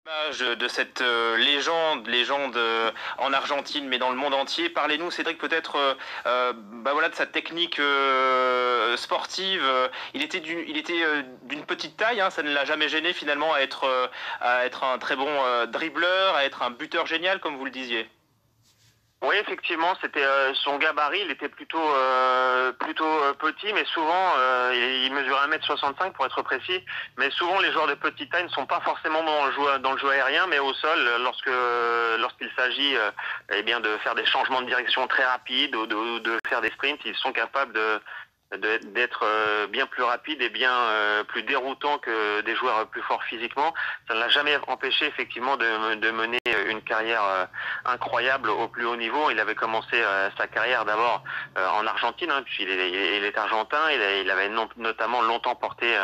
De cette légende en Argentine, mais dans le monde entier. Parlez-nous, Cédric, peut-être voilà, de sa technique sportive. Il était d'une petite taille, hein, ça ne l'a jamais gêné finalement à être un très bon dribbleur, à être un buteur génial, comme vous le disiez. Oui, effectivement, c'était son gabarit, il était plutôt petit, mais souvent il mesurait 1,65 m pour être précis. Mais souvent les joueurs de petite taille ne sont pas forcément dans le jeu aérien, mais au sol, lorsqu'il s'agit eh bien de faire des changements de direction très rapides ou de faire des sprints, ils sont capables d'être bien plus rapide et bien plus déroutant que des joueurs plus forts physiquement. Ça ne l'a jamais empêché effectivement de mener une carrière incroyable au plus haut niveau. Il avait commencé sa carrière d'abord en Argentine, hein, puisqu'il est argentin. Il avait notamment longtemps porté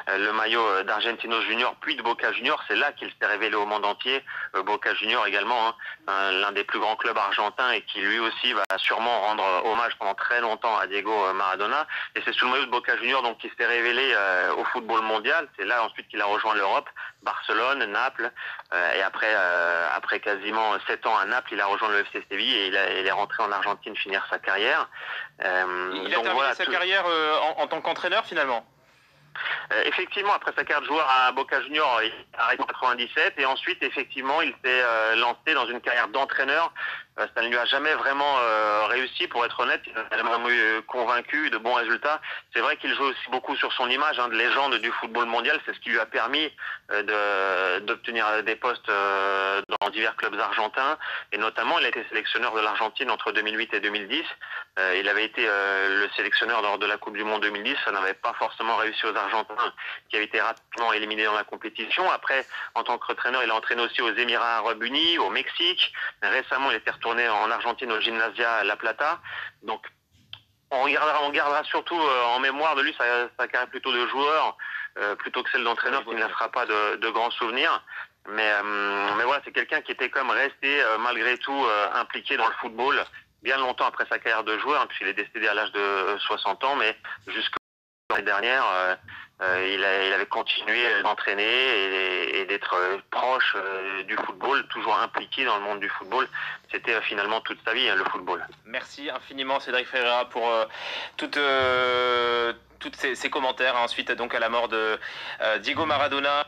le maillot d'Argentinos Junior puis de Boca Junior. C'est là qu'il s'est révélé au monde entier. Boca Junior également, hein, l'un des plus grands clubs argentins et qui lui aussi va sûrement rendre hommage pendant très longtemps à Diego Maradona. Et c'est sous le maillot de Boca Junior donc qu'il s'est révélé au football mondial. C'est là ensuite qu'il a rejoint l'Europe, Barcelone, Naples, et après quasiment 7 ans à Naples, il a rejoint le FC Séville et il est rentré en Argentine finir sa carrière. Il a terminé voilà, sa carrière en tant qu'entraîneur finalement. Effectivement, après sa carrière de joueur à Boca Junior, il a arrêté en 97 et ensuite, effectivement, il s'est lancé dans une carrière d'entraîneur. Ça ne lui a jamais vraiment réussi, pour être honnête. Il n'a jamais eu convaincu de bons résultats. C'est vrai qu'il joue aussi beaucoup sur son image de légende du football mondial. C'est ce qui lui a permis d'obtenir des postes dans divers clubs argentins. Et notamment, il a été sélectionneur de l'Argentine entre 2008 et 2010. Il avait été le sélectionneur lors de la Coupe du Monde 2010. Ça n'avait pas forcément réussi aux Argentins, qui avaient été rapidement éliminés dans la compétition. Après, en tant qu'entraîneur, il a entraîné aussi aux Émirats Arabes Unis, au Mexique. Récemment, il était retourné en Argentine au Gimnasia La Plata. Donc, on gardera surtout en mémoire de lui sa carrière plutôt de joueur, plutôt que celle d'entraîneur, qui ne laissera pas de grands souvenirs. Mais voilà, c'est quelqu'un qui était quand même resté malgré tout impliqué dans le football bien longtemps après sa carrière de joueur, puisqu'il est décédé à l'âge de 60 ans, mais jusqu'à l'année dernière, il avait continué d'entraîner et d'être proche du football, toujours impliqué dans le monde du football. C'était finalement toute sa vie, le football. Merci infiniment, Cédric Ferreira, pour toutes ces commentaires, hein, suite donc à la mort de Diego Maradona.